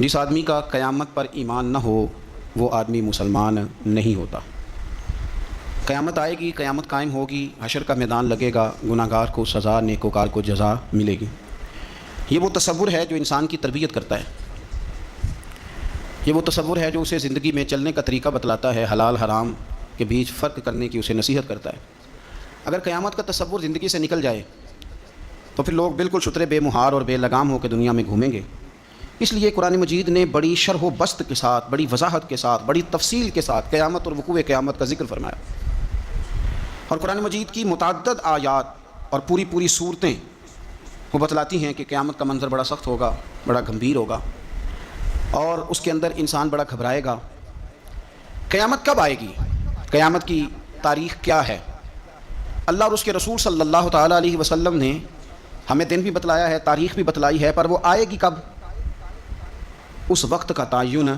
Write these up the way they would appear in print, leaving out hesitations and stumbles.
جس آدمی کا قیامت پر ایمان نہ ہو وہ آدمی مسلمان نہیں ہوتا۔ قیامت آئے گی، قیامت قائم ہوگی، حشر کا میدان لگے گا، گناہ گار کو سزا، نیکوکار کو جزا ملے گی۔ یہ وہ تصور ہے جو انسان کی تربیت کرتا ہے، یہ وہ تصور ہے جو اسے زندگی میں چلنے کا طریقہ بتلاتا ہے، حلال حرام کے بیچ فرق کرنے کی اسے نصیحت کرتا ہے۔ اگر قیامت کا تصور زندگی سے نکل جائے تو پھر لوگ بالکل شترے بے مہار اور بے لگام ہو کے دنیا میں گھومیں گے۔ اس لیے قرآن مجید نے بڑی شرح و بسط کے ساتھ، بڑی وضاحت کے ساتھ، بڑی تفصیل کے ساتھ قیامت اور وقوع قیامت کا ذکر فرمایا، اور قرآن مجید کی متعدد آیات اور پوری صورتیں وہ بتلاتی ہیں کہ قیامت کا منظر بڑا سخت ہوگا، بڑا گمبھیر ہوگا، اور اس کے اندر انسان بڑا گھبرائے گا۔ قیامت کب آئے گی؟ قیامت کی تاریخ کیا ہے؟ اللہ اور اس کے رسول صلی اللہ تعالیٰ علیہ وسلم نے ہمیں دن بھی بتلایا ہے، تاریخ بھی بتلائی ہے، پر وہ آئے گی کب اس وقت کا تعین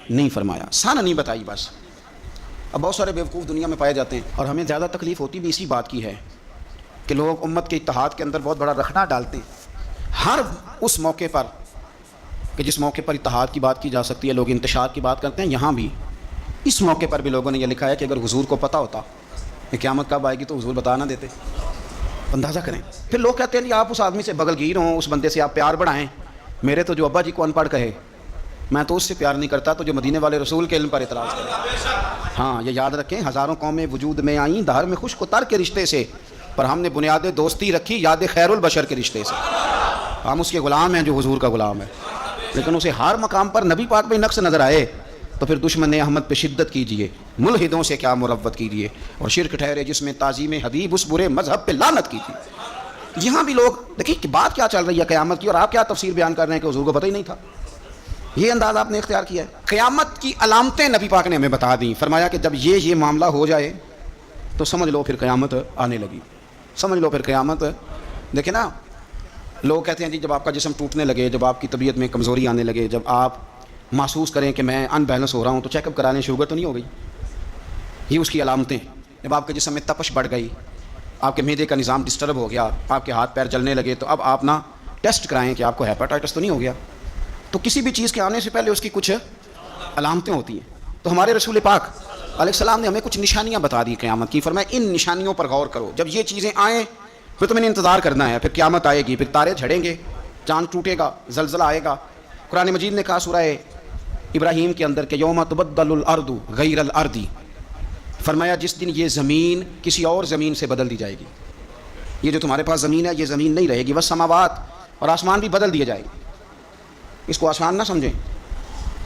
نہیں فرمایا، سن نہیں بتائی بس۔ اب بہت سارے بیوقوف دنیا میں پائے جاتے ہیں، اور ہمیں زیادہ تکلیف ہوتی بھی اسی بات کی ہے کہ لوگ امت کے اتحاد کے اندر بہت بڑا رخنہ ڈالتے ہیں ہر اس موقع پر کہ جس موقع پر اتحاد کی بات کی جا سکتی ہے، لوگ انتشار کی بات کرتے ہیں۔ یہاں بھی اس موقع پر بھی لوگوں نے یہ لکھا ہے کہ اگر حضور کو پتہ ہوتا کہ قیامت کب آئے گی تو حضور بتا نہ دیتے۔ اندازہ کریں، پھر لوگ کہتے ہیں آپ اس آدمی سے بغل گیر ہوں، اس بندے سے آپ پیار بڑھائیں۔ میرے تو جو ابا جی کو ان پڑھ کہے میں تو اس سے پیار نہیں کرتا، تو جو مدینے والے رسول کے علم پر اعتراض کرے۔ ہاں یہ یاد رکھیں، ہزاروں قومیں وجود میں آئیں دہر میں خشک و تر کے رشتے سے، پر ہم نے بنیاد دوستی رکھی یاد خیر البشر کے رشتے سے۔ ہم اس کے غلام ہیں جو حضور کا غلام ہے، لیکن اسے ہر مقام پر نبی پاک میں نقص نظر آئے تو پھر دشمن احمد پہ شدت کیجیے، ملحدوں سے کیا مروت کیجیے، اور شرک ٹھہرے جس میں تعظیم حبیب اس برے مذہب پہ لعنت کیجیے۔ یہاں بھی لوگ دیکھیں کہ بات کیا چل رہی ہے قیامت کی، اور آپ کیا تفسیر بیان کر رہے ہیں کہ حضور کو پتہ ہی نہیں تھا۔ یہ انداز آپ نے اختیار کیا ہے۔ قیامت کی علامتیں نبی پاک نے ہمیں بتا دیں، فرمایا کہ جب یہ معاملہ ہو جائے تو سمجھ لو پھر قیامت آنے لگی، سمجھ لو پھر قیامت۔ دیکھیں نا، لوگ کہتے ہیں جی جب آپ کا جسم ٹوٹنے لگے، جب آپ کی طبیعت میں کمزوری آنے لگے، جب آپ محسوس کریں کہ میں ان بیلنس ہو رہا ہوں تو چیک اپ کرا لیں، شوگر تو نہیں ہو گئی۔ یہ اس کی علامتیں۔ جب آپ کے جسم میں تپش بڑھ گئی، آپ کے معدے کا نظام ڈسٹرب ہو گیا، آپ کے ہاتھ پیر جلنے لگے، تو اب آپ نا ٹیسٹ کرائیں کہ آپ کو ہیپاٹائٹس تو نہیں ہو گیا۔ تو کسی بھی چیز کے آنے سے پہلے اس کی کچھ علامتیں ہوتی ہیں۔ تو ہمارے رسول پاک علیہ السلام نے ہمیں کچھ نشانیاں بتا دی قیامت کی، فرمایا ان نشانیوں پر غور کرو، جب یہ چیزیں آئیں پھر تمہیں انتظار کرنا ہے، پھر قیامت آئے گی، پھر تارے جھڑیں گے، چاند ٹوٹے گا، زلزلہ آئے گا۔ قرآن مجید نے کہا سورہ ابراہیم کے اندر کہ یوم تبدل الارض غیر الارض، فرمایا جس دن یہ زمین کسی اور زمین سے بدل دی جائے گی۔ یہ جو تمہارے پاس زمین ہے یہ زمین نہیں رہے گی، والسماوات، اور آسمان بھی بدل دیے جائیں گے۔ اس کو آسان نہ سمجھیں،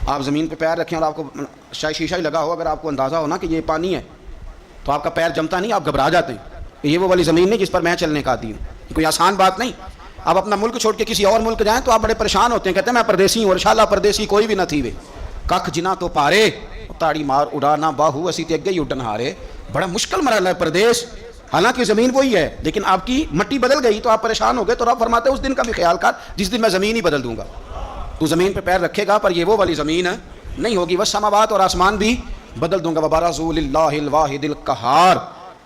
آپ زمین پہ پیر رکھیں اور آپ کو شاید شیشہ ہی لگا ہو، اگر آپ کو اندازہ ہو نا کہ یہ پانی ہے تو آپ کا پیر جمتا نہیں، آپ گھبرا جاتے ہیں کہ یہ وہ والی زمین نہیں جس پر میں چلنے کا عادی ہوں۔ یہ کوئی آسان بات نہیں۔ آپ اپنا ملک چھوڑ کے کسی اور ملک جائیں تو آپ بڑے پریشان ہوتے ہیں، کہتے ہیں میں پردیسی ہوں، اور انشاءاللہ پردیسی کوئی بھی نہ تھی وے ککھ جنا تو پارے تاڑی مار اڑانا باہو اسی تے اگے ہی اڈن ہارے۔ بڑا مشکل مرحلہ ہے پردیس، حالانکہ زمین وہی ہے، لیکن آپ کی مٹی بدل گئی تو آپ پریشان ہو گئے۔ تو رب فرماتے ہیں اس دن کا بھی خیال کر جس دن میں زمین ہی بدل دوں گا۔ تو زمین پہ پیر رکھے گا پر یہ وہ والی زمین نہیں ہوگی، والسماوات، اور آسمان بھی بدل دوں گا۔ وبرزوا للہ الواحد القہار،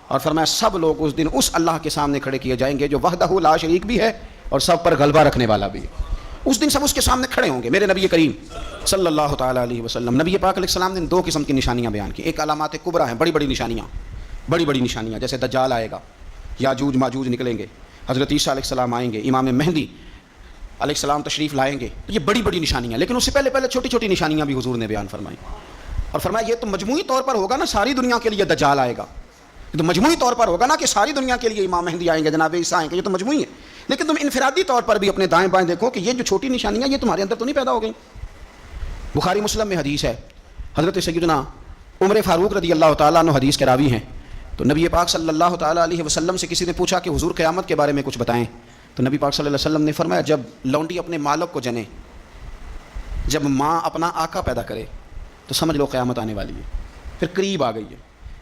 اور فرمایا سب لوگ اس دن اس اللہ کے سامنے کھڑے کیے جائیں گے جو وحدہ لا شریک بھی ہے اور سب پر غلبہ رکھنے والا بھی ہے۔ اس دن سب اس کے سامنے کھڑے ہوں گے۔ میرے نبی کریم صلی اللہ تعالیٰ علیہ وسلم، نبی پاک علیہ السلام نے دو قسم کی نشانیاں بیان کی۔ ایک علامات کبریٰ ہیں، بڑی بڑی نشانیاں، جیسے دجال آئے گا، یاجوج ماجوج نکلیں گے، حضرت عیسیٰ علیہ السلام آئیں گے، امام مہدی علیہ السلام تشریف لائیں گے۔ تو یہ بڑی بڑی نشانیاں، لیکن اس سے پہلے چھوٹی چھوٹی نشانیاں بھی حضور نے بیان فرمائی، اور فرمایا یہ تو مجموعی طور پر ہوگا نا، ساری دنیا کے لیے دجال آئے گا، یہ تو مجموعی طور پر ہوگا نا کہ ساری دنیا کے لیے امام مہدی آئیں گے، جناب عیسیٰ آئیں گے، یہ تو مجموعی ہے۔ لیکن تم انفرادی طور پر بھی اپنے دائیں بائیں دیکھو کہ یہ جو چھوٹی نشانیاں یہ تمہارے اندر تو نہیں پیدا ہو گئیں۔ بخاری مسلم میں حدیث ہے، حضرت سیدنا عمر فاروق رضی اللہ تعالیٰ عنہ حدیث کے راوی ہیں۔ تو نبی پاک صلی اللہ تعالیٰ علیہ وسلم سے کسی نے پوچھا کہ حضور قیامت کے بارے میں کچھ بتائیں، تو نبی پاک صلی اللہ علیہ وسلم نے فرمایا جب لونڈی اپنے مالک کو جنے، جب ماں اپنا آقا پیدا کرے تو سمجھ لو قیامت آنے والی ہے، پھر قریب آ گئی ہے۔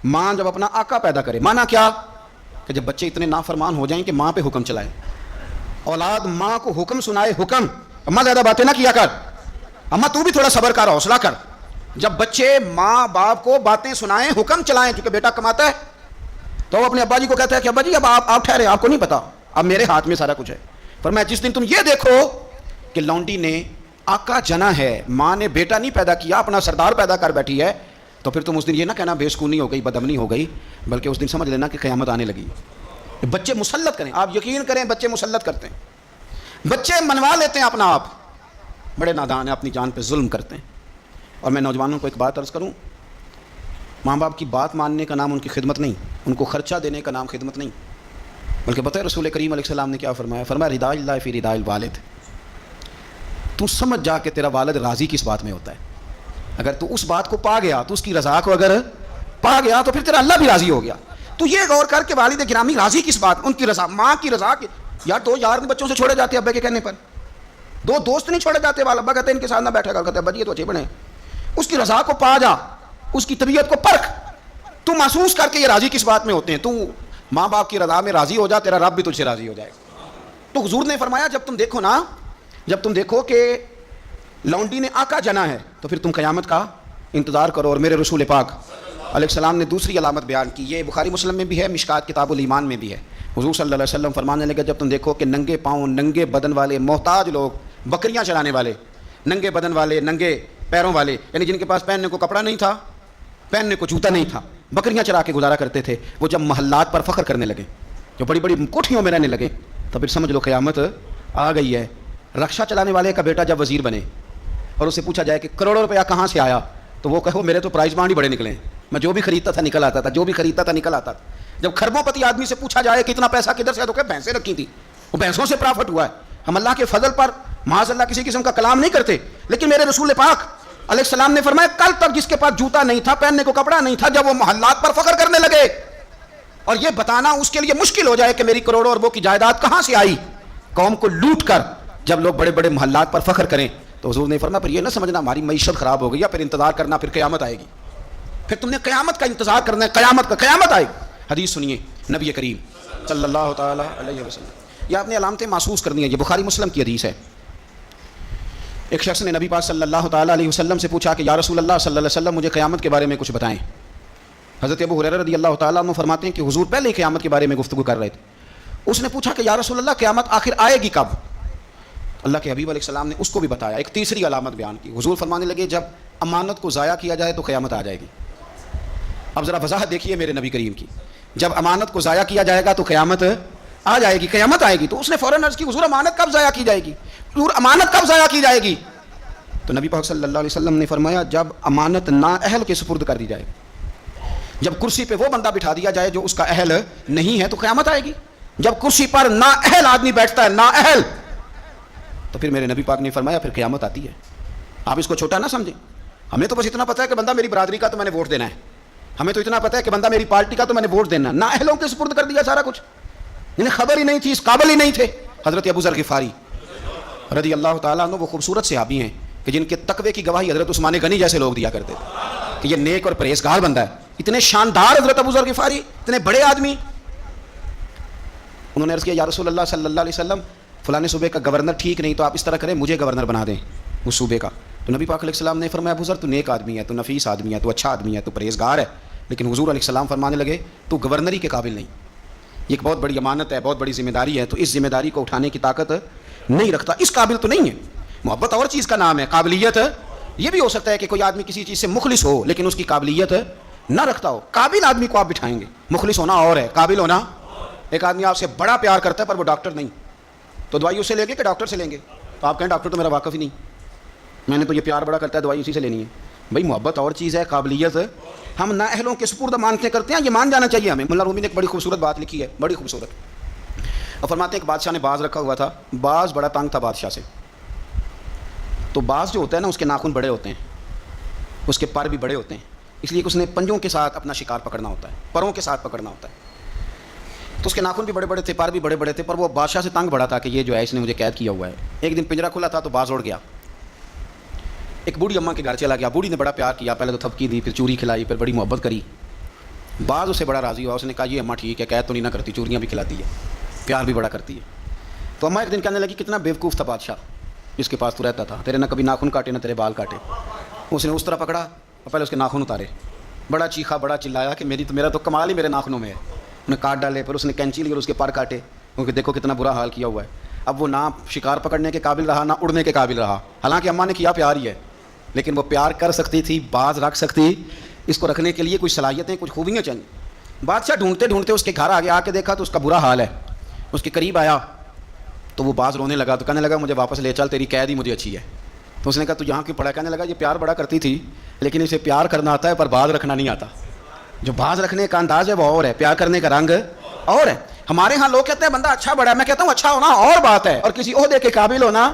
ماں جب اپنا آقا پیدا کرے، مانا کیا کہ جب بچے اتنے نافرمان ہو جائیں کہ ماں پہ حکم چلائیں، اولاد ماں کو حکم سنائے، حکم اماں زیادہ باتیں نہ کیا کر، اماں تو بھی تھوڑا صبر کر، حوصلہ کر۔ جب بچے ماں باپ کو باتیں سنائیں، حکم چلائیں، کیونکہ بیٹا کماتا ہے تو وہ اپنے ابا جی کو کہتا ہے کہ ابا جی اب آپ ٹھہرے، آپ کو نہیں پتا، اب میرے ہاتھ میں سارا کچھ ہے۔ فرمایا جس دن تم یہ دیکھو کہ لونڈی نے آقا جنا ہے, ماں نے بیٹا نہیں پیدا کیا, اپنا سردار پیدا کر بیٹھی ہے, تو پھر تم اس دن یہ نہ کہنا بے سکونی ہو گئی, بدامنی ہو گئی, بلکہ اس دن سمجھ لینا کہ قیامت آنے لگی. بچے مسلط کریں, آپ یقین کریں بچے مسلط کرتے ہیں, بچے منوا لیتے ہیں اپنا آپ, بڑے نادان ہیں, اپنی جان پہ ظلم کرتے ہیں. اور میں نوجوانوں کو ایک بات عرض کروں, ماں باپ کی بات ماننے کا نام ان کی خدمت نہیں, ان کو خرچہ دینے کا نام خدمت نہیں, بلکہ بتائے رسول کریم علیہ السلام نے کیا فرمایا, فرمایا رضا اللہ فی رضا الوالد. تو سمجھ جا کہ تیرا والد راضی کس بات میں ہوتا ہے. اگر تو اس بات کو پا گیا, تو اس کی رضا کو اگر پا گیا, تو پھر تیرا اللہ بھی راضی ہو گیا. تو یہ غور کر کے والد گرامی راضی کس بات, ان کی رضا, ماں کی رضا کی. یار دو یار بچوں سے چھوڑے جاتے ہیں ابے کے کہنے پر, دو دوست نہیں چھوڑے جاتے, والا ابا کہتے ہیں ان کے ساتھ نہ بیٹھا کر, کہتے ہیں ابا جی یہ تو اچھے بنے. اس کی رضا کو پا جا, اس کی طبیعت کو پرکھ, تو محسوس کر کے یہ راضی کس بات میں ہوتے ہیں. تو ماں باپ کی رضا میں راضی ہو جا, تیرا رب بھی تجھ سے راضی ہو جائے. تو حضور نے فرمایا جب تم دیکھو نا, جب تم دیکھو کہ لونڈی نے آقا جنا ہے, تو پھر تم قیامت کا انتظار کرو. اور میرے رسول پاک علیہ السلام نے دوسری علامت بیان کی, یہ بخاری مسلم میں بھی ہے, مشکات کتاب الایمان میں بھی ہے. حضور صلی اللہ علیہ وسلم فرمانے لگے جب تم دیکھو کہ ننگے پاؤں, ننگے بدن والے محتاج لوگ, بکریاں چرانے والے, ننگے بدن والے, ننگے پیروں والے, یعنی جن کے پاس پہننے کو کپڑا نہیں تھا, پہننے کو جوتا نہیں تھا, بکریاں چرا کے گزارا کرتے تھے, وہ جب محلات پر فخر کرنے لگے, جو بڑی بڑی کوٹھیوں میں رہنے لگے, تو پھر سمجھ لو قیامت آ گئی ہے. رکشا چلانے والے کا بیٹا جب وزیر بنے اور اسے پوچھا جائے کہ کروڑوں روپیہ کہاں سے آیا, تو وہ کہو میرے تو پرائز بانڈ ہی بڑے نکلے, میں جو بھی خریدتا تھا نکل آتا تھا, جو بھی خریدتا تھا نکل آتا تھا. جب خربوں پتی آدمی سے پوچھا جائے کتنا پیسہ کدھر سے, تو کہ بھینسیں رکھی تھی, وہ بھینسوں سے پرافٹ ہوا ہے. ہم اللہ کے فضل پر معاذ اللہ کسی قسم کا کلام نہیں کرتے, لیکن میرے رسول پاک علیہ السلام نے فرمایا کل تک جس کے پاس جوتا نہیں تھا, پہننے کو کپڑا نہیں تھا, جب وہ محلات پر فخر کرنے لگے, اور یہ بتانا اس کے لیے مشکل ہو جائے کہ میری کروڑوں اربوں کی جائیداد کہاں سے آئی, قوم کو لوٹ کر جب لوگ بڑے بڑے محلات پر فخر کریں, تو حضور نے فرمایا پھر یہ نہ سمجھنا ہماری معیشت خراب ہو گئی, یا پھر انتظار کرنا پھر قیامت آئے گی, پھر تم نے قیامت کا انتظار کرنا ہے, قیامت کا, قیامت آئے گی. حدیث سنیے نبی کریم صلی اللہ تعالیٰ علیہ وسلم, یہ آپ نے علامتیں محسوس کرنی ہیں. یہ بخاری مسلم کی حدیث ہے. ایک شخص نے نبی پاک صلی اللہ تعالیٰ علیہ وسلم سے پوچھا کہ یا رسول اللہ صلی اللہ علیہ وسلم مجھے قیامت کے بارے میں کچھ بتائیں. حضرت ابو ہریرہ رضی اللہ تعالیٰ عنہ فرماتے ہیں کہ حضور پہلے ہی قیامت کے بارے میں گفتگو کر رہے تھے. اس نے پوچھا کہ یا رسول اللہ قیامت آخر آئے گی کب؟ اللہ کے حبیب علیہ السلام نے اس کو بھی بتایا, ایک تیسری علامت بیان کی. حضور فرمانے لگے جب امانت کو ضائع کیا جائے تو قیامت آ جائے گی. اب ذرا وضاحت دیکھیے میرے نبی کریم کی, جب امانت کو ضائع کیا جائے گا تو قیامت آ جائے گی, قیامت آئے گی. تو اس نے فوراً عرض کی حضور امانت کب ضائع کی جائے گی, حضور امانت کب ضائع کی جائے گی؟ تو نبی پاک صلی اللہ علیہ وسلم نے فرمایا جب امانت نااہل کے سپرد کر دی جائے, جب کرسی پہ وہ بندہ بٹھا دیا جائے جو اس کا اہل نہیں ہے, تو قیامت آئے گی. جب کرسی پر نااہل آدمی بیٹھتا ہے, نااہل, تو پھر میرے نبی پاک نے فرمایا پھر قیامت آتی ہے. آپ اس کو چھوٹا نہ سمجھیں, ہمیں تو بس اتنا پتہ ہے کہ بندہ میری برادری کا تو میں نے ووٹ دینا ہے, ہمیں تو اتنا پتہ ہے کہ بندہ میری پارٹی کا تو میں نے ووٹ دینا. نااہلوں کے سپرد کر دیا سارا کچھ, انہیں خبر ہی نہیں تھی, اس قابل ہی نہیں تھے. حضرت ابو ذر غفاری رضی اللہ تعالیٰ عنہ وہ خوبصورت صحابی ہیں کہ جن کے تقوی کی گواہی حضرت عثمان غنی جیسے لوگ دیا کرتے تھے کہ یہ نیک اور پرہیزگار بندہ ہے. اتنے شاندار حضرت ابو ذر غفاری, اتنے بڑے آدمی. انہوں نے عرض کیا یا رسول اللہ صلی اللہ علیہ وسلم فلاں صوبے کا گورنر ٹھیک نہیں, تو آپ اس طرح کریں مجھے گورنر بنا دیں اس صوبے کا. تو نبی پاک علیہ السلام نے فرمایا ابو ذر تو نیک آدمی ہے, تو نفیس آدمی ہے, تو اچھا آدمی ہے, تو پرہیزگار ہے, لیکن حضور علیہ السلام فرمانے لگے تو گورنری کے قابل نہیں. یہ ایک بہت بڑی امانت ہے, بہت بڑی ذمہ داری ہے, تو اس ذمہ داری کو اٹھانے کی طاقت نہیں رکھتا, اس قابل تو نہیں ہے. محبت اور چیز کا نام ہے, قابلیت یہ بھی ہو سکتا ہے کہ کوئی آدمی کسی چیز سے مخلص ہو لیکن اس کی قابلیت نہ رکھتا ہو. قابل آدمی کو آپ بٹھائیں گے, مخلص ہونا اور ہے, قابل ہونا. ایک آدمی آپ سے بڑا پیار کرتا ہے پر وہ ڈاکٹر نہیں, تو دوائی اس سے لیں گے کہ ڈاکٹر سے لیں گے؟ تو آپ کہیں ڈاکٹر تو میرا واقف ہی نہیں, میں نے تو یہ پیار بڑا کرتا ہے, دوائی اسی سے لینی ہے. بھائی محبت اور چیز ہے, قابلیت ہم نااہلوں کے سپرد مانتے کرتے ہیں, یہ مان جانا چاہیے ہمیں. مولانا رومی نے ایک بڑی خوبصورت بات لکھی ہے, بڑی خوبصورت, اور فرماتے ہیں کہ بادشاہ نے باز رکھا ہوا تھا, باز بڑا تنگ تھا بادشاہ سے. تو باز جو ہوتا ہے نا اس کے ناخن بڑے ہوتے ہیں, اس کے پر بھی بڑے ہوتے ہیں, اس لیے کہ اس نے پنجوں کے ساتھ اپنا شکار پکڑنا ہوتا ہے, پروں کے ساتھ پکڑنا ہوتا ہے. تو اس کے ناخن بھی بڑے بڑے تھے, پر بھی بڑے بڑے تھے, پر وہ بادشاہ سے تنگ بڑا تھا کہ یہ جو ہے اس نے مجھے قید کیا ہوا ہے. ایک دن پنجرا کھلا تھا تو باز اڑ گیا, ایک بوڑھی اماں کے گھر چلا گیا. بوڑھی نے بڑا پیار کیا, پہلے تو تھپکی دی, پھر چوری کھلائی, پھر بڑی محبت کری. باز اسے بڑا راضی ہوا, اس نے کہا یہ اماں ٹھیک ہے, قید تو نہیں نہ کرتی, چوریاں بھی کھلاتی ہے, پیار بھی بڑا کرتی ہے. تو اماں ایک دن کہنے لگی کتنا بیوقوف تھا بادشاہ جس کے پاس تو رہتا تھا, تیرے نہ کبھی ناخن کاٹے نہ تیرے بال کاٹے. اس نے اس طرح پکڑا اور پہلے اس کے ناخن اتارے, بڑا چیخا, بڑا چلایا کہ میرا تو کمال ہی میرے ناخنوں میں ہے. انہیں کاٹ ڈالے, پھر اس نے کینچی لی اور اس کے پر کاٹے, کیونکہ دیکھو کتنا برا حال کیا ہوا ہے. اب وہ نہ شکار پکڑنے کے قابل رہا نہ اڑنے کے قابل رہا، حالانکہ اماں نے کیا پیار ہی ہے، لیکن وہ پیار کر سکتی تھی، باز رکھ سکتی، اس کو رکھنے کے لیے کچھ صلاحیتیں کچھ خوبیاں چاہیے۔ بادشاہ ڈھونڈتے ڈھونڈتے اس کے گھر آگے آ کے دیکھا تو اس کا برا حال ہے، اس کے قریب آیا تو وہ باز رونے لگا، تو کہنے لگا مجھے واپس لے چل، تیری قید ہی مجھے اچھی ہے۔ تو اس نے کہا تو یہاں کیوں پڑا؟ کہنے لگا یہ پیار بڑا کرتی تھی لیکن اسے پیار کرنا آتا ہے پر باز رکھنا نہیں آتا۔ جو باز رکھنے کا انداز ہے وہ اور ہے، پیار کرنے کا رنگ اور ہے۔ ہمارے ہاں لوگ کہتے ہیں بندہ اچھا بڑا ہے، میں کہتا ہوں اچھا ہونا اور بات ہے اور کسی عہدے کے قابل ہونا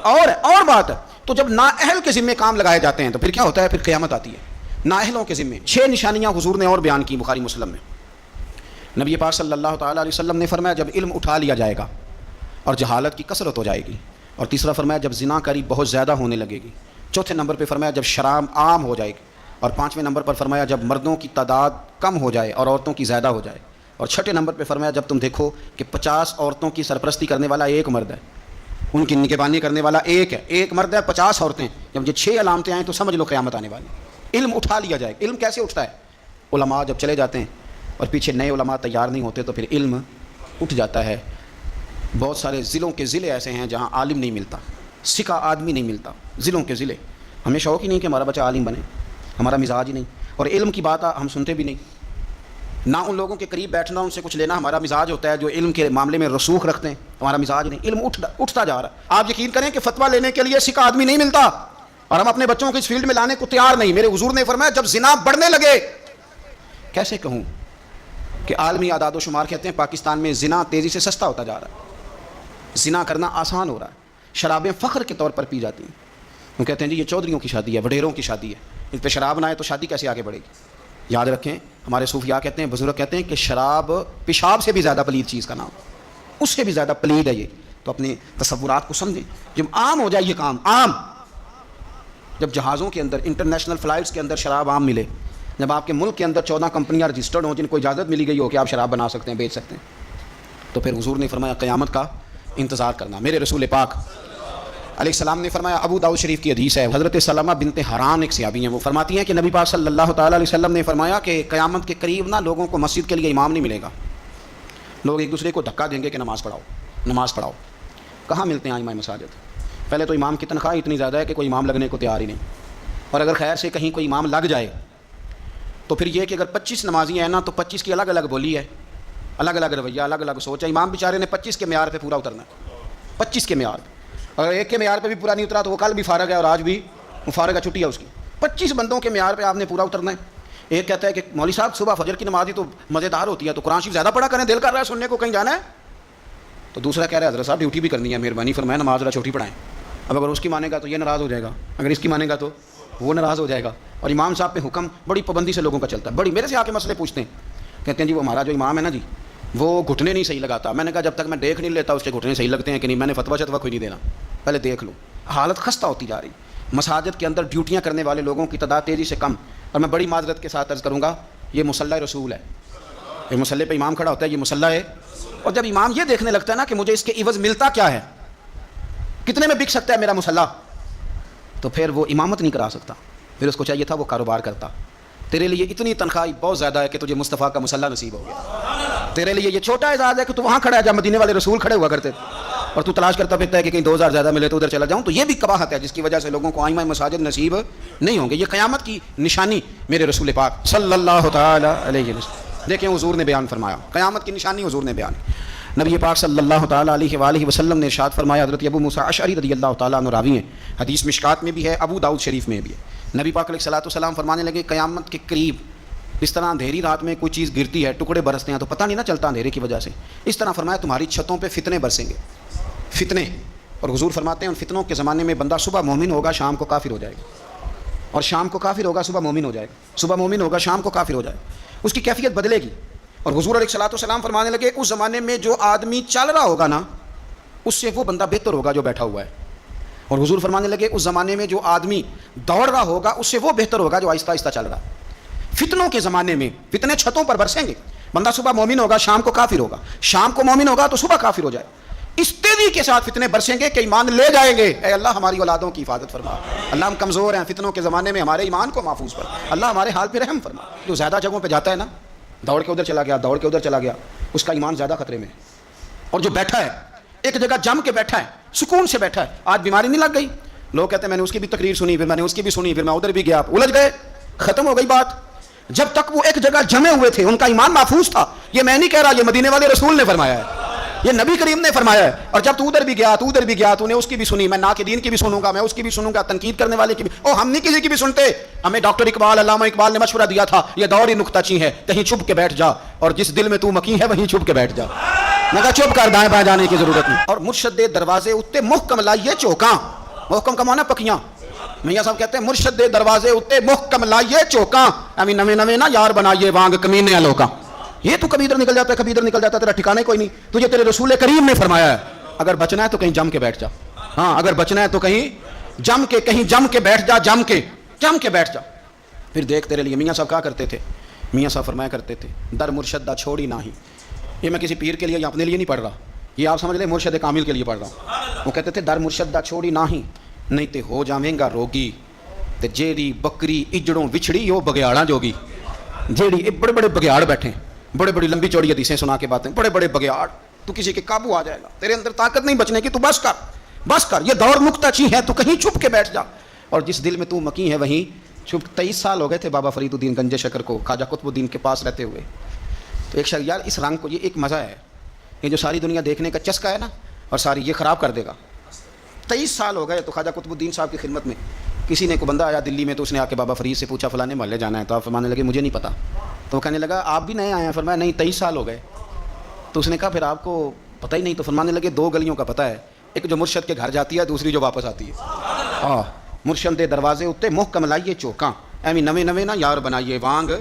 اور ہے، اور بات ہے۔ تو جب نااہل کے ذمے کام لگائے جاتے ہیں تو پھر کیا ہوتا ہے؟ پھر قیامت آتی ہے نااہلوں کے ذمے۔ 6 نشانیاں حضور نے اور بیان کی بخاری مسلم میں۔ نبی پاک صلی اللہ تعالیٰ علیہ وسلم نے فرمایا جب علم اٹھا لیا جائے گا اور جہالت کی کثرت ہو جائے گی، اور تیسرا فرمایا جب زنا کاری بہت زیادہ ہونے لگے گی، چوتھے نمبر پہ فرمایا جب شراب عام ہو جائے گی، اور 5ویں نمبر پر فرمایا جب مردوں کی تعداد کم ہو جائے اور عورتوں کی زیادہ ہو جائے، اور 6 نمبر پہ فرمایا جب تم دیکھو کہ 50 عورتوں کی سرپرستی کرنے والا ایک مرد ہے، ان کی نگہبانی کرنے والا ایک ہے، ایک مرد ہے 50 عورتیں۔ جب یہ 6 علامتیں آئیں تو سمجھ لو قیامت آنے والی۔ علم اٹھا لیا جائے۔ علم کیسے اٹھتا ہے؟ علماء جب چلے جاتے ہیں اور پیچھے نئے علماء تیار نہیں ہوتے تو پھر علم اٹھ جاتا ہے۔ بہت سارے ضلعوں کے ضلع ایسے ہیں جہاں عالم نہیں ملتا، سکھا آدمی نہیں ملتا، ضلعوں کے ضلع۔ ہمیں شوق ہی نہیں کہ ہمارا بچہ عالم بنے، ہمارا مزاج ہی نہیں، اور علم کی بات ہم سنتے بھی نہیں، نہ ان لوگوں کے قریب بیٹھنا ان سے کچھ لینا ہمارا مزاج ہوتا ہے جو علم کے معاملے میں رسوخ رکھتے ہیں، ہمارا مزاج نہیں۔ علم اٹھتا جا رہا ہے۔ آپ یقین کریں کہ فتویٰ لینے کے لیے سکھا آدمی نہیں ملتا، اور ہم اپنے بچوں کو اس فیلڈ میں لانے کو تیار نہیں۔ میرے حضور نے فرمایا جب زنا بڑھنے لگے، کیسے کہوں کہ عالمی اعداد و شمار کہتے ہیں پاکستان میں زنا تیزی سے سستا ہوتا جا رہا ہے، زنا کرنا آسان ہو رہا ہے، شرابیں فخر کے طور پر پی جاتی ہیں۔ وہ کہتے ہیں جی یہ چودھریوں کی شادی ہے، وڈیروں کی شادی ہے، اس پہ شراب نہ آئے تو شادی کیسے آگے بڑھے گی؟ یاد رکھیں ہمارے صوفیاء کہتے ہیں، بزرگ کہتے ہیں کہ شراب پیشاب سے بھی زیادہ پلید چیز کا نام، اس سے بھی زیادہ پلید ہے یہ۔ تو اپنے تصورات کو سمجھیں، جب عام ہو جائے یہ کام، عام، جب جہازوں کے اندر انٹرنیشنل فلائٹس کے اندر شراب عام ملے، جب آپ کے ملک کے اندر 14 کمپنیاں رجسٹرڈ ہوں جن کو اجازت ملی گئی ہو کہ آپ شراب بنا سکتے ہیں، بیچ سکتے ہیں، تو پھر حضور نے فرمایا قیامت کا انتظار کرنا۔ میرے رسول پاک علیہ السلام نے فرمایا، ابو داؤد شریف کی حدیث ہے، حضرت سلمہ بنت حران ایک صحابی ہیں، وہ فرماتی ہیں کہ نبی پاک صلی اللہ تعالیٰ علیہ وسلم نے فرمایا کہ قیامت کے قریب نا لوگوں کو مسجد کے لیے امام نہیں ملے گا، لوگ ایک دوسرے کو دھکا دیں گے کہ نماز پڑھاؤ نماز پڑھاؤ۔ کہاں ملتے ہیں ائمہ مساجد؟ پہلے تو امام کی تنخواہ اتنی زیادہ ہے کہ کوئی امام لگنے کو تیار ہی نہیں، اور اگر خیر سے کہیں کوئی امام لگ جائے تو پھر یہ کہ اگر 25 نمازی ہیں نا تو 25 کی الگ الگ بولی ہے، الگ الگ رویہ، الگ الگ سوچ ہے۔ امام بیچارے نے 25 کے معیار پہ پورا اترنا ہے، 25 کے معیار پہ۔ اگر ایک کے معیار پہ بھی پورا نہیں اترا تو وہ کل بھی فارغ ہے اور آج بھی فارغ ہے، چھٹی ہے اس کی۔ 25 بندوں کے معیار پہ آپ نے پورا اترنا ہے۔ ایک کہتا ہے کہ مولوی صاحب صبح فجر کی نماز ہی تو مزیدار ہوتی ہے، تو قرآن شریف زیادہ پڑھا کریں، دل کر رہا ہے سننے کو، کہیں جانا ہے۔ تو دوسرا کہہ رہا ہے حضرت صاحب ڈیوٹی بھی کرنی ہے، مہربانی فرمائیں نماز ذرا چھوٹی پڑھائیں۔ اب اگر اس کی مانے گا تو یہ ناراض ہو جائے گا، اگر اس کی مانے گا تو وہ ناراض ہو جائے گا۔ اور امام صاحب پہ حکم بڑی پابندی سے لوگوں کا چلتا ہے، بڑی میرے سے آ کے مسئلے پوچھتے ہیں، کہتے ہیں جی وہ ہمارا جو امام ہے نا جی وہ گھٹنے نہیں صحیح لگاتا۔ میں نے کہا جب تک میں دیکھ نہیں لیتا اس کے گھٹنے صحیح لگتے ہیں کہ نہیں، میں نے فتویٰ شتویٰ کوئی نہیں دینا، پہلے دیکھ لو۔ حالت خستہ ہوتی جا رہی، مساجد کے اندر ڈیوٹیاں کرنے والے لوگوں کی تعداد تیزی سے کم۔ اور میں بڑی معذرت کے ساتھ عرض کروں گا، یہ مصلی رسول ہے، یہ مصلی پہ امام کھڑا ہوتا ہے، یہ مصلی ہے۔ اور جب امام یہ دیکھنے لگتا ہے نا کہ مجھے اس کے عوض ملتا کیا ہے، کتنے میں بک سکتا ہے میرا مصلی، تو پھر وہ امامت نہیں کرا سکتا، پھر اس کو چاہیے تھا وہ کاروبار کرتا۔ تیرے لیے اتنی تنخواہ بہت زیادہ ہے کہ تجھے مصطفیٰ کا مصلی نصیب ہو گیا، تیرے لیے یہ چھوٹا اعزاز ہے کہ تو وہاں کھڑا ہے جہاں مدینے والے رسول کھڑے ہوا کرتے، اور تو تلاش کرتا پھرتا ہے کہ کہیں 2000 زیادہ ملے تو ادھر چلا جاؤں۔ تو یہ بھی قباحت ہے جس کی وجہ سے لوگوں کو ائمہ مساجد نصیب نہیں ہوں گے۔ یہ قیامت کی نشانی میرے رسول پاک صلی اللہ تعالی علیہ وسلم، دیکھیں حضور نے بیان فرمایا قیامت کی نشانی، حضور نے بیان۔ نبی پاک صلی اللہ تعالی علیہ وآلہ وسلم نے ارشاد فرمایا، حضرت ابو موسیٰ اشعری رضی اللہ تعالیٰ عنہ راوی ہیں، حدیث مشکات میں بھی ہے، ابو داؤد شریف میں بھی ہے۔ نبی پاک علیہ الصلوۃ والسلام فرمانے لگے قیامت کے قریب اس طرح اندھیری رات میں کوئی چیز گرتی ہے، ٹکڑے برستے ہیں تو پتہ نہیں نہ چلتا اندھیرے کی وجہ سے، اس طرح فرمایا تمہاری چھتوں پہ فتنے برسیں گے، فتنے۔ اور حضور فرماتے ہیں ان فتنوں کے زمانے میں بندہ صبح مومن ہوگا شام کو کافر ہو جائے گا، اور شام کو کافر ہوگا صبح مومن ہو جائے گا، صبح مومن ہوگا شام کو کافر ہو جائے گا، اس کی کیفیت بدلے گی۔ اور حضور علیہ الصلوۃ والسلام فرمانے لگے اس زمانے میں جو آدمی چل رہا ہوگا نا اس سے وہ بندہ بہتر ہوگا جو بیٹھا ہوا ہے، اور حضور فرمانے لگے اس زمانے میں جو آدمی دوڑ رہا ہوگا اس سے وہ بہتر ہوگا جو آہستہ آہستہ چل رہا ہے۔ فتنوں کے زمانے میں فتنے چھتوں پر برسیں گے، بندہ صبح مومن ہوگا شام کو کافر ہوگا، شام کو مومن ہوگا تو صبح کافر ہو جائے، اس تیزی کے ساتھ فتنے برسیں گے کہ ایمان لے جائیں گے۔ اے اللہ ہماری اولادوں کی حفاظت فرما، اللہ ہم کمزور ہیں، فتنوں کے زمانے میں ہمارے ایمان کو محفوظ فرما، اللہ ہمارے حال پہ رحم فرما۔ جو زیادہ جگہوں پہ جاتا ہے نا، دوڑ کے ادھر چلا گیا، دوڑ کے ادھر چلا گیا، اس کا ایمان زیادہ خطرے میں ہے، اور جو بیٹھا ہے ایک جگہ جم کے بیٹھا ہے, سکون سے بیٹھا ہے. آج بیماری نہیں لگ گئی, لوگ کہتے ہیں میں نے اس کی بھی تقریر سنی, پھر میں نے اس کی بھی سنی, پھر میں ادھر بھی گیا, الجھ گئے, ختم ہو گئی بات. جب تک وہ ایک جگہ جمے ہوئے تھے ان کا ایمان محفوظ تھا. یہ میں نہیں کہہ رہا, یہ مدینے والے رسول نے فرمایا ہے, یہ نبی کریم نے فرمایا ہے. اور جب تو ادھر بھی گیا, تو ادھر بھی گیا, تو نے اس کی بھی سنی, میں ناقدین کی بھی سنوں گا, میں اس کی بھی سنوں گا, تنقید کرنے والے کی بھی, او ہم نہیں کسی کی بھی سنتے. ہمیں ڈاکٹر اقبال, علامہ اقبال نے مشورہ دیا تھا, یہ دور ہی نکتہ چین ہے, کہیں چھپ کے بیٹھ جا, اور جس دل میں تو مکین ہے وہیں چھپ کے بیٹھ جا. میں کہا چپ کر, دائیں بائیں جانے کی ضرورت نہیں. اور مرشد دے دروازے اتے محکم لائیے چوکاں, محکم کا معنی پکیاں. میاں صاحب کہتے ہیں مرشد دے دروازے اتے محکم لائیے چوکاں, ابھی نویں نویں نا یار بنائیے وانگ کمینے لوکاں. یہ تو کبھی ادھر نکل جاتا ہے, کبھی ادھر نکل جاتا ہے, تیرا ٹھکانے کوئی نہیں. تجھے تیرے رسول کریم نے فرمایا ہے اگر بچنا ہے تو کہیں جم کے بیٹھ جا. ہاں اگر بچنا ہے تو کہیں جم کے بیٹھ جا, جم کے بیٹھ جا. پھر دیکھ تیرے لیے میاں صاحب کہا کرتے تھے, میاں صاحب فرمایا کرتے تھے, در مرشد دا چھوڑی نہ ہی. یہ میں کسی پیر کے لیے یا اپنے لیے نہیں پڑھ رہا, یہ آپ سمجھ لیں مرشد کامل کے لیے پڑھ رہا ہوں. وہ کہتے تھے در مرشد دا چھوڑی نہ ہی, نہیں تے ہو جاویں گا روگی, تے جیڑی بکری اجڑوں وچھڑی وہ بگیاڑاں جوگی. جیڑی بڑے بڑے بگیاڑ بیٹھے, بڑے بڑی لمبی چوڑی حدیثیں سنا کے باتیں, بڑے بڑے بگیاڑ, تو کسی کے قابو آ جائے گا, تیرے اندر طاقت نہیں بچنے کی, تو بس کر, یہ دور نکتہ چین ہے, تو کہیں چھپ کے بیٹھ جا, اور جس دل میں تو مکین ہے وہیں چھپ. 23 سال ہو گئے تھے بابا فرید الدین گنج شکر کو خواجہ قطب الدین کے پاس رہتے ہوئے. تو ایک شخص, یار اس رنگ کو, یہ ایک مزہ ہے, یہ جو ساری دنیا دیکھنے کا چسکا ہے نا, اور ساری یہ خراب کر دے گا. 23 سال ہو گئے, تو خواجہ قطب الدین صاحب کی خدمت میں کسی نے کو بندہ آیا دلی میں, تو اس نے آ کے بابا فرید سے پوچھا فلانے محلے جانا ہے, تو آپ فرمانے لگے مجھے نہیں پتا. تو وہ کہنے لگا آپ بھی نئے آئے ہیں؟ فرمایا نہیں 23 سال ہو گئے. تو اس نے کہا پھر آپ کو پتہ ہی نہیں. تو فرمانے لگے 2 گلیوں کا پتہ ہے, ایک جو مرشد کے گھر جاتی ہے, دوسری جو واپس آتی ہے. ہاں مرشد دے دروازے اتے محکم لائیے چوکاں, ایویں نویں نویں نا یار بنائیے وانگ.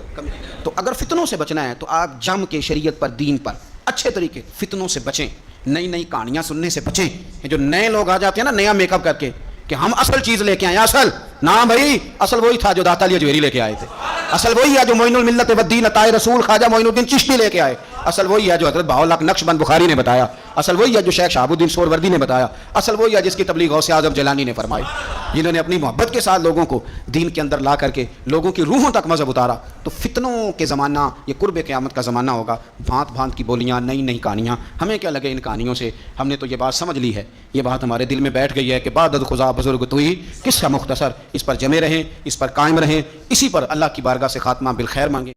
تو اگر فتنوں سے بچنا ہے تو آپ جم کے شریعت پر, دین پر اچھے طریقے, فتنوں سے بچیں, نئی نئی کہانیاں سننے سے بچیں. یہ جو نئے لوگ آ جاتے ہیں نا نیا میک اپ کر کے کہ ہم اصل چیز لے کے آئے, اصل نہ بھائی, اصل وہی تھا جو داتا علی اجویری لے کے آئے تھے, اصل وہی ہے جو معین الملت والدین عطائے رسول خواجہ معین الدین چشتی لے کے آئے, اصل وہی ہے جو حضرت بہاءاللہ نقشبند بخاری نے بتایا, اصل وہی ہے جو شیخ شہاب الدین سہروردی نے بتایا, اصل وہی ہے جس کی تبلیغ غوث اعظم جیلانی نے فرمائی, جنہوں نے اپنی محبت کے ساتھ لوگوں کو دین کے اندر لا کر کے لوگوں کی روحوں تک مذہب اتارا. تو فتنوں کے زمانہ, یہ قرب قیامت کا زمانہ ہوگا, بھانت بھانت کی بولیاں, نئی نئی کہانیاں. ہمیں کیا لگے ان کہانیوں سے, ہم نے تو یہ بات سمجھ لی ہے, یہ بات ہمارے دل میں بیٹھ گئی ہے کہ بعدد خدا بزرگ توئی کس کا مختصر. اس پر جمے رہیں, اس پر قائم رہیں, اسی پر اللہ کی بارگاہ سے خاتمہ بالخیر مانگیں.